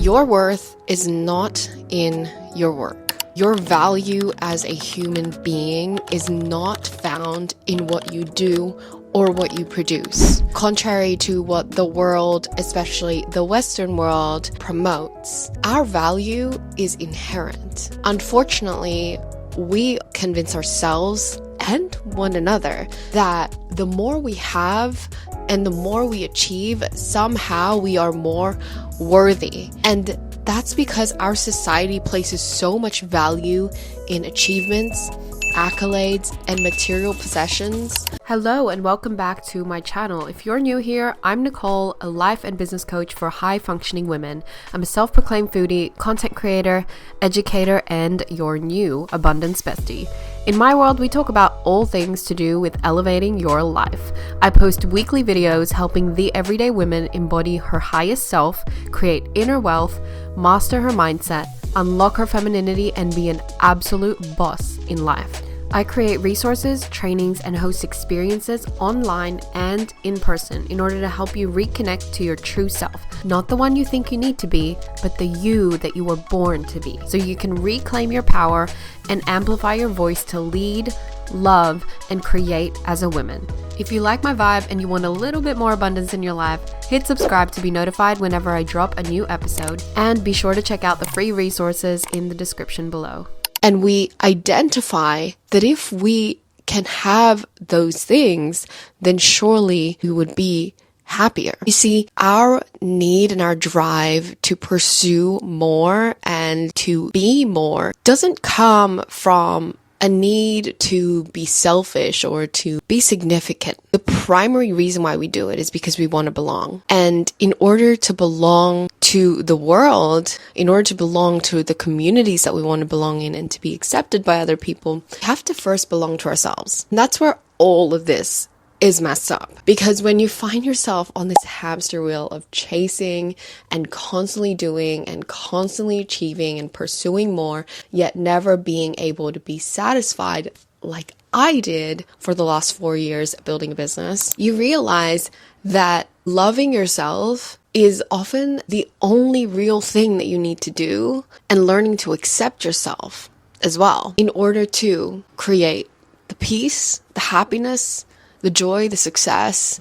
Your worth is not in your work. Your value as a human being is not found in what you do or what you produce. Contrary to what the world, especially the Western world, promotes, our value is inherent. Unfortunately, we convince ourselves and one another that the more we have and the more we achieve, somehow we are more worthy. And that's because our society places so much value in achievements, accolades, and material possessions. Hello and welcome back to my channel. If you're new here, I'm Nicole, a life and business coach for high-functioning women. I'm a self-proclaimed foodie, content creator, educator, and your new abundance bestie. In my world, we talk about all things to do with elevating your life. I post weekly videos helping the everyday woman embody her highest self, create inner wealth, master her mindset, unlock her femininity, and be an absolute boss in life. I create resources, trainings, and host experiences online and in person in order to help you reconnect to your true self. Not the one you think you need to be, but the you that you were born to be. So you can reclaim your power and amplify your voice to lead, love, and create as a woman. If you like my vibe and you want a little bit more abundance in your life, hit subscribe to be notified whenever I drop a new episode. And be sure to check out the free resources in the description below. And we identify that if we can have those things, then surely we would be happier. You see, our need and our drive to pursue more and to be more doesn't come from a need to be selfish or to be significant. The primary reason why we do it is because we want to belong. And in order to belong to the world, in order to belong to the communities that we want to belong in and to be accepted by other people, we have to first belong to ourselves. And that's where all of this is messed up. Because when you find yourself on this hamster wheel of chasing and constantly doing and constantly achieving and pursuing more, yet never being able to be satisfied like I did for the last 4 years building a business, you realize that loving yourself is often the only real thing that you need to do, and learning to accept yourself as well in order to create the peace, the happiness, the joy, the success,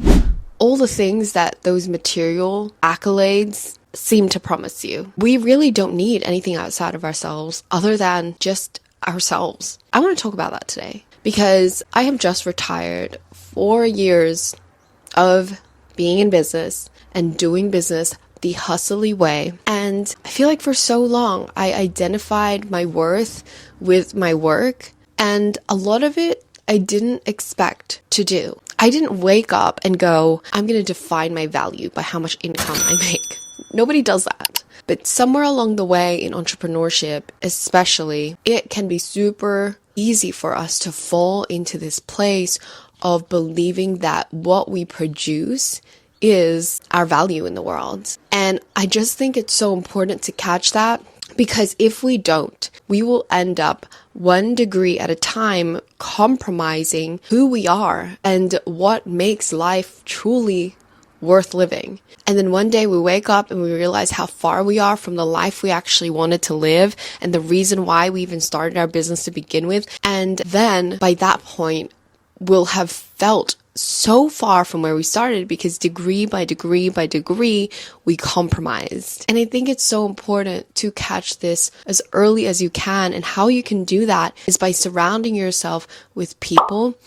all the things that those material accolades seem to promise you. We really don't need anything outside of ourselves other than just ourselves. I want to talk about that today because I have just retired 4 years of being in business and doing business the hustly way. And I feel like for so long, I identified my worth with my work, and a lot of it I didn't expect to do. I didn't wake up and go, I'm going to define my value by how much income I make. Nobody does that. But somewhere along the way in entrepreneurship, especially, it can be super easy for us to fall into this place of believing that what we produce is our value in the world. And I just think it's so important to catch that, because if we don't, we will end up 1 degree at a time compromising who we are and what makes life truly worth living. And then one day we wake up and we realize how far we are from the life we actually wanted to live and the reason why we even started our business to begin with. And then by that point, we'll have felt so far from where we started because degree by degree by degree, we compromised. And I think it's so important to catch this as early as you can. And how you can do that is by surrounding yourself with people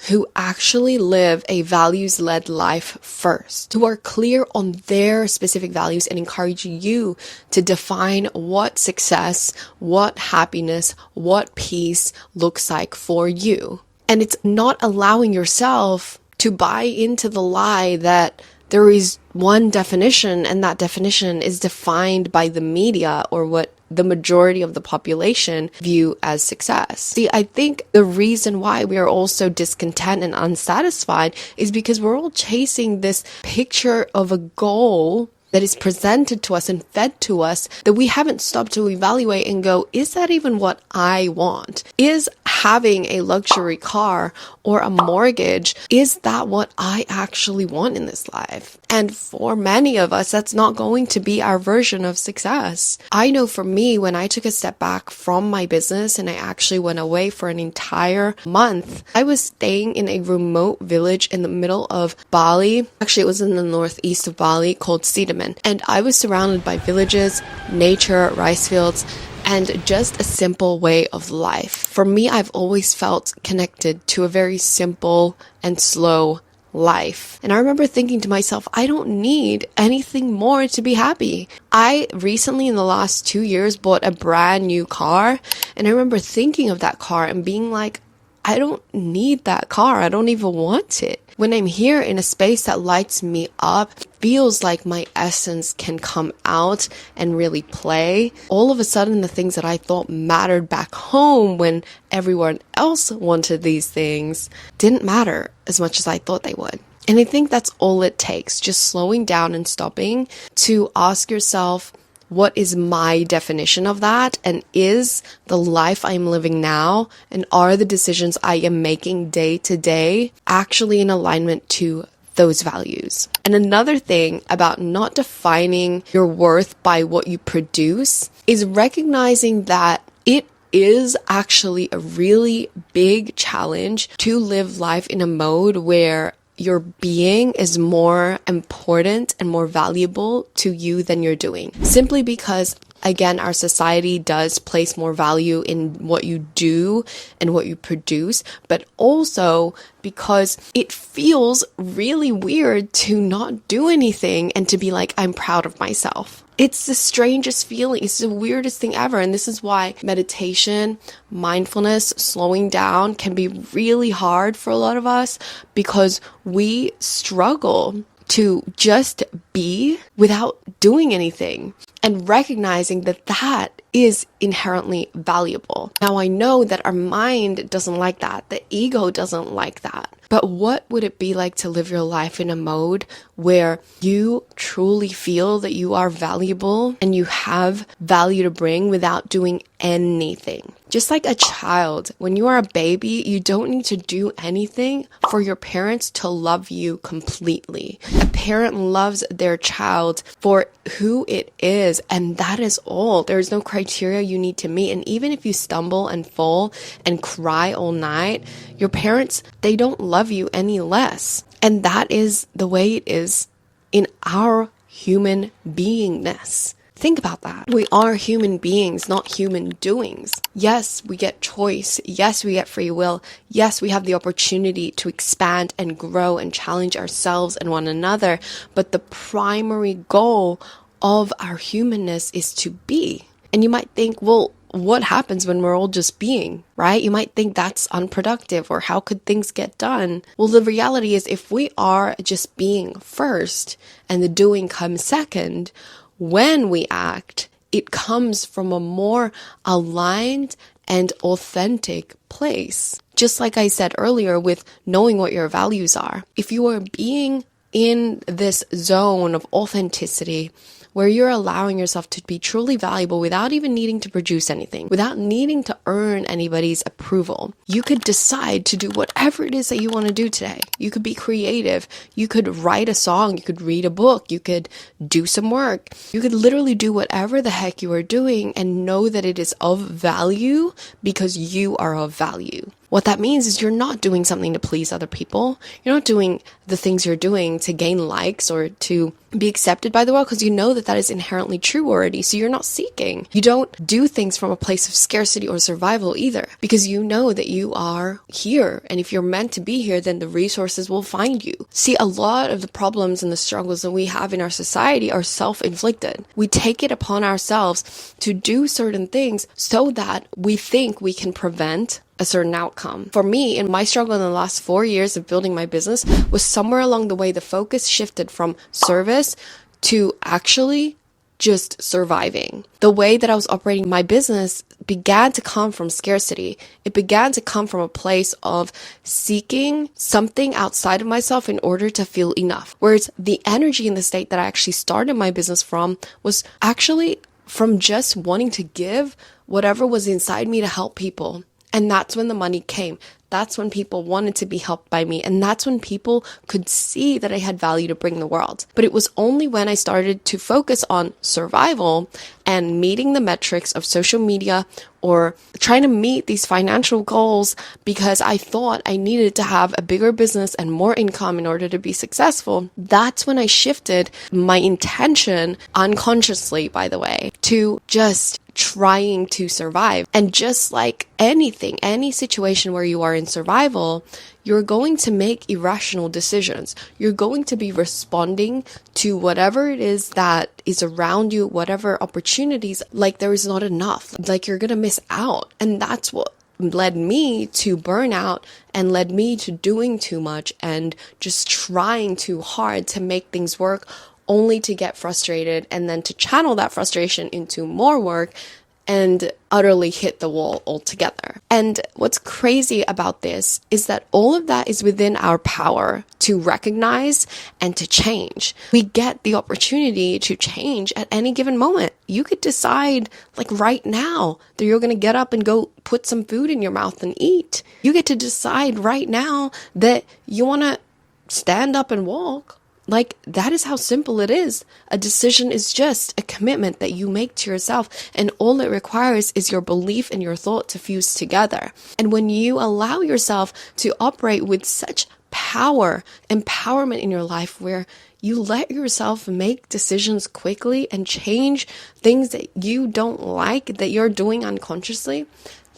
who actually live a values-led life first, who are clear on their specific values and encourage you to define what success, what happiness, what peace looks like for you. And it's not allowing yourself to buy into the lie that there is one definition and that definition is defined by the media or what the majority of the population view as success. See, I think the reason why we are all so discontent and unsatisfied is because we're all chasing this picture of a goal that is presented to us and fed to us that we haven't stopped to evaluate and go, is that even what I want? Is having a luxury car or a mortgage, is that what I actually want in this life? And for many of us, that's not going to be our version of success. I know for me, when I took a step back from my business and I actually went away for an entire month, I was staying in a remote village in the middle of Bali. Actually, it was in the northeast of Bali called Cinnamon. And I was surrounded by villages, nature, rice fields, and just a simple way of life. For me, I've always felt connected to a very simple and slow life. And I remember thinking to myself, I don't need anything more to be happy. I recently, in the last 2 years, bought a brand new car. And I remember thinking of that car and being like, I don't need that car. I don't even want it. When I'm here in a space that lights me up, feels like my essence can come out and really play, all of a sudden the things that I thought mattered back home when everyone else wanted these things didn't matter as much as I thought they would. And I think that's all it takes, just slowing down and stopping to ask yourself, what is my definition of that? And is the life I'm living now and are the decisions I am making day to day actually in alignment to those values? And another thing about not defining your worth by what you produce is recognizing that it is actually a really big challenge to live life in a mode where your being is more important and more valuable to you than you're doing. Simply because, again, our society does place more value in what you do and what you produce, but also because it feels really weird to not do anything and to be like, I'm proud of myself. It's the strangest feeling. It's the weirdest thing ever. And this is why meditation, mindfulness, slowing down can be really hard for a lot of us, because we struggle to just be without doing anything and recognizing that that is inherently valuable. Now, I know that our mind doesn't like that. The ego doesn't like that. But what would it be like to live your life in a mode where you truly feel that you are valuable and you have value to bring without doing anything? Just like a child, when you are a baby, you don't need to do anything for your parents to love you completely. A parent loves their child for who it is, and that is all. There is no criteria you need to meet. And even if you stumble and fall and cry all night, your parents, they don't love you any less. And that is the way it is in our human beingness. Think about that. We are human beings, not human doings. Yes, we get choice. Yes, we get free will. Yes, we have the opportunity to expand and grow and challenge ourselves and one another. But the primary goal of our humanness is to be. And you might think, well, what happens when we're all just being, right? You might think that's unproductive, or how could things get done? Well, the reality is, if we are just being first and the doing comes second, when we act, it comes from a more aligned and authentic place. Just like I said earlier with knowing what your values are. If you are being in this zone of authenticity, where you're allowing yourself to be truly valuable without even needing to produce anything, without needing to earn anybody's approval, you could decide to do whatever it is that you want to do today. You could be creative. You could write a song. You could read a book. You could do some work. You could literally do whatever the heck you are doing and know that it is of value because you are of value. What that means is you're not doing something to please other people. You're not doing the things you're doing to gain likes or to be accepted by the world, because you know that that is inherently true already. So you're not seeking. You don't do things from a place of scarcity or survival either, because you know that you are here. And if you're meant to be here, then the resources will find you. See, a lot of the problems and the struggles that we have in our society are self-inflicted. We take it upon ourselves to do certain things so that we think we can prevent a certain outcome. For me, in my struggle in the last 4 years of building my business, was somewhere along the way the focus shifted from service to actually just surviving. The way that I was operating my business began to come from scarcity. It began to come from a place of seeking something outside of myself in order to feel enough. Whereas the energy in the state that I actually started my business from was actually from just wanting to give whatever was inside me to help people. And that's when the money came. That's when people wanted to be helped by me. And that's when people could see that I had value to bring the world. But it was only when I started to focus on survival and meeting the metrics of social media or trying to meet these financial goals because I thought I needed to have a bigger business and more income in order to be successful. That's when I shifted my intention, unconsciously, by the way, to just trying to survive. And just like anything, any situation where you are in survival, you're going to make irrational decisions. You're going to be responding to whatever it is that is around you, whatever opportunities, like there is not enough, like you're going to miss out. And that's what led me to burnout and led me to doing too much and just trying too hard to make things work, only to get frustrated and then to channel that frustration into more work and utterly hit the wall altogether. And what's crazy about this is that all of that is within our power to recognize and to change. We get the opportunity to change at any given moment. You could decide, like right now, that you're going to get up and go put some food in your mouth and eat. You get to decide right now that you want to stand up and walk. Like, that is how simple it is. A decision is just a commitment that you make to yourself, and all it requires is your belief and your thought to fuse together. And when you allow yourself to operate with such power, empowerment in your life, where you let yourself make decisions quickly and change things that you don't like, that you're doing unconsciously,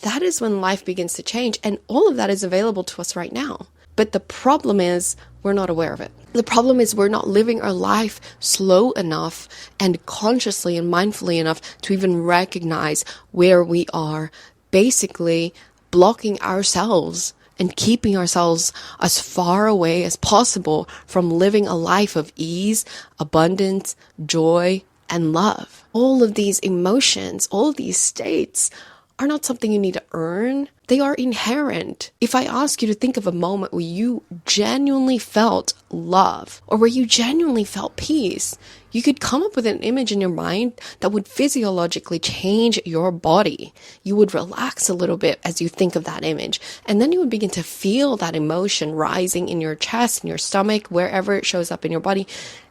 that is when life begins to change. And all of that is available to us right now. But the problem is we're not aware of it. The problem is we're not living our life slow enough and consciously and mindfully enough to even recognize where we are basically blocking ourselves and keeping ourselves as far away as possible from living a life of ease, abundance, joy, and love. All of these emotions, all of these states are not something you need to earn. They are inherent. If I ask you to think of a moment where you genuinely felt love or where you genuinely felt peace, you could come up with an image in your mind that would physiologically change your body. You would relax a little bit as you think of that image. And then you would begin to feel that emotion rising in your chest, in your stomach, wherever it shows up in your body.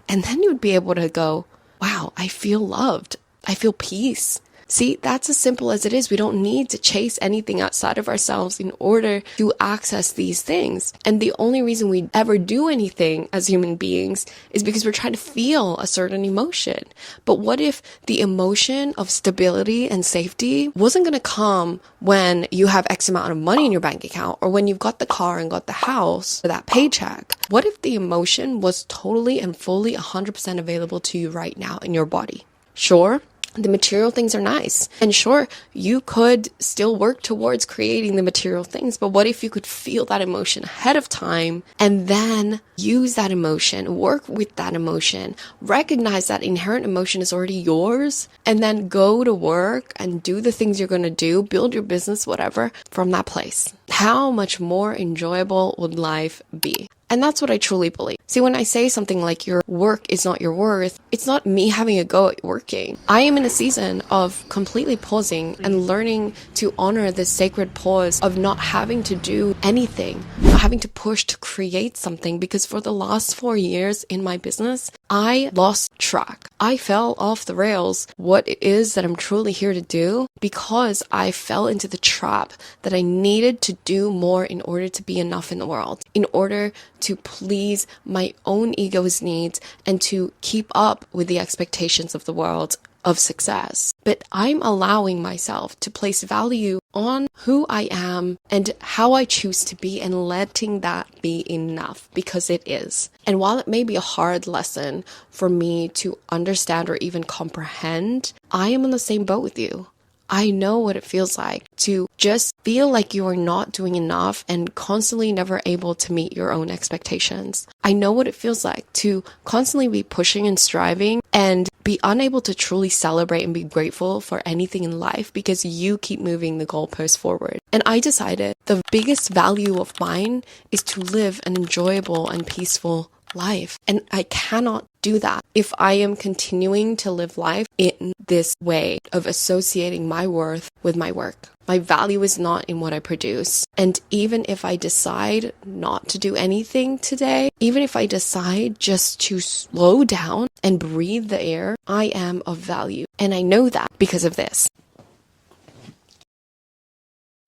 And then you would be able to go, wow, I feel loved. I feel peace. See, that's as simple as it is. We don't need to chase anything outside of ourselves in order to access these things. And the only reason we ever do anything as human beings is because we're trying to feel a certain emotion. But what if the emotion of stability and safety wasn't going to come when you have X amount of money in your bank account or when you've got the car and got the house or that paycheck? What if the emotion was totally and fully 100% available to you right now in your body? Sure, the material things are nice. And sure, you could still work towards creating the material things, but what if you could feel that emotion ahead of time and then use that emotion, work with that emotion, recognize that inherent emotion is already yours, and then go to work and do the things you're going to do, build your business, whatever, from that place? How much more enjoyable would life be? And that's what I truly believe. See, when I say something like your work is not your worth, it's not me having a go at working. I am in a season of completely pausing and learning to honor this sacred pause of not having to do anything, not having to push to create something, because for the last 4 years in my business, I lost track. I fell off the rails what it is that I'm truly here to do because I fell into the trap that I needed to do more in order to be enough in the world, in order to please my own ego's needs and to keep up with the expectations of the world of success. But I'm allowing myself to place value on who I am and how I choose to be and letting that be enough, because it is. And while it may be a hard lesson for me to understand or even comprehend, I am in the same boat with you. I know what it feels like to just feel like you are not doing enough and constantly never able to meet your own expectations. I know what it feels like to constantly be pushing and striving and be unable to truly celebrate and be grateful for anything in life because you keep moving the goalpost forward. And I decided the biggest value of mine is to live an enjoyable and peaceful life. And I cannot do that if I am continuing to live life in this way of associating my worth with my work. My value is not in what I produce. And even if I decide not to do anything today, even if I decide just to slow down and breathe the air, I am of value. And I know that because of this.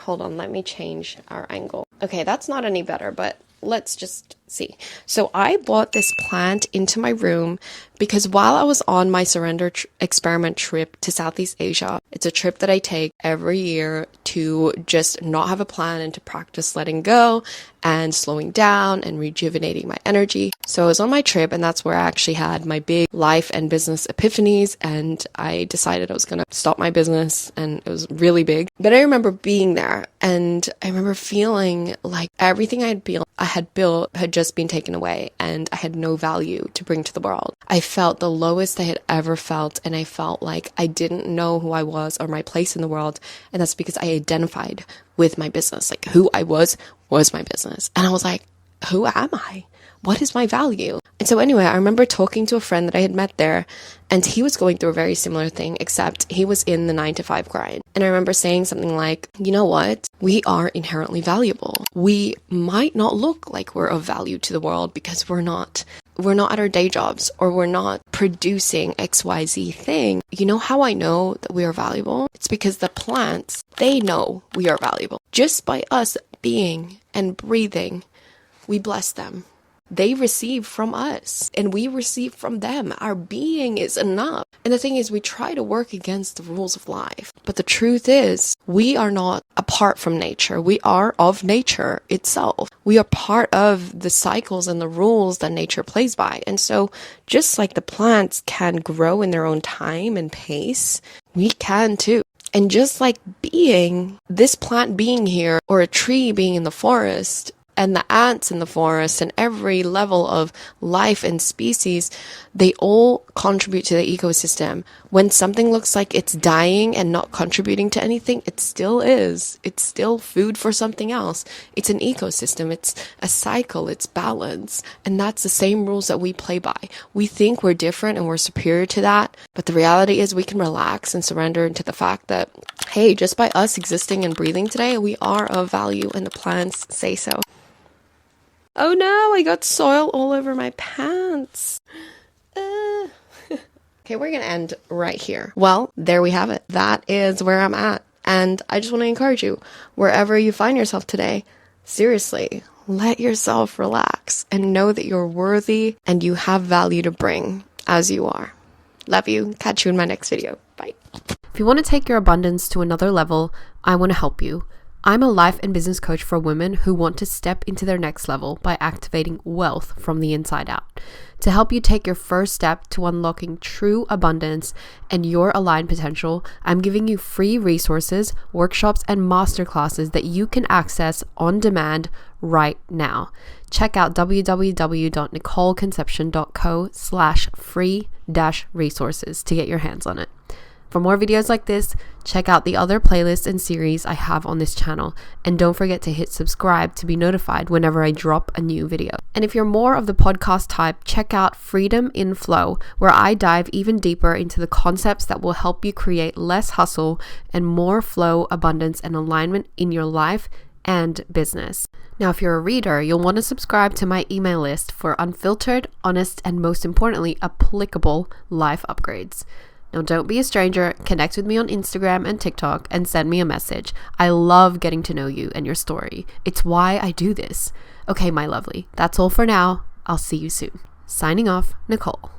Hold on, let me change our angle. Okay, that's not any better, but let's just see. So I brought this plant into my room because while I was on my surrender experiment trip to Southeast Asia, it's a trip that I take every year to just not have a plan and to practice letting go and slowing down and rejuvenating my energy. So I was on my trip, and that's where I actually had my big life and business epiphanies, and I decided I was going to stop my business, and it was really big. But I remember being there, and I remember feeling like everything I had built had just been taken away, and I had no value to bring to the world. I felt the lowest I had ever felt, and I felt like I didn't know who I was or my place in the world, and that's because I identified with my business. Like, who I was my business. And I was like, who am I? What is my value? And so anyway, I remember talking to a friend that I had met there, and he was going through a very similar thing, except he was in the 9-to-5 grind. And I remember saying something like, you know what? We are inherently valuable. We might not look like we're of value to the world because we're not at our day jobs, or we're not producing XYZ thing. You know how I know that we are valuable? It's because the plants, they know we are valuable. Just by us being and breathing, we bless them. They receive from us and we receive from them. Our being is enough. And the thing is, we try to work against the rules of life. But the truth is, we are not apart from nature. We are of nature itself. We are part of the cycles and the rules that nature plays by. And so just like the plants can grow in their own time and pace, we can too. And just like this plant being here, or a tree being in the forest, and the ants in the forest, and every level of life and species, they all contribute to the ecosystem. When something looks like it's dying and not contributing to anything, it still is. It's still food for something else. It's an ecosystem. It's a cycle. It's balance. And that's the same rules that we play by. We think we're different and we're superior to that, but the reality is we can relax and surrender into the fact that, hey, just by us existing and breathing today, we are of value, and the plants say so. Oh no, I got soil all over my pants. Okay, we're going to end right here. Well, there we have it. That is where I'm at. And I just want to encourage you, wherever you find yourself today, seriously, let yourself relax and know that you're worthy and you have value to bring as you are. Love you. Catch you in my next video. Bye. If you want to take your abundance to another level, I want to help you. I'm a life and business coach for women who want to step into their next level by activating wealth from the inside out. To help you take your first step to unlocking true abundance and your aligned potential, I'm giving you free resources, workshops, and masterclasses that you can access on demand right now. Check out www.nicoleconception.co/free-resources to get your hands on it. For more videos like this, check out the other playlists and series I have on this channel, and don't forget to hit subscribe to be notified whenever I drop a new video. And if you're more of the podcast type, check out Freedom in Flow, where I dive even deeper into the concepts that will help you create less hustle and more flow, abundance, and alignment in your life and business. Now, if you're a reader, you'll want to subscribe to my email list for unfiltered, honest, and most importantly, applicable life upgrades. Now, don't be a stranger. Connect with me on Instagram and TikTok and send me a message. I love getting to know you and your story. It's why I do this. Okay, my lovely. That's all for now. I'll see you soon. Signing off, Nicole.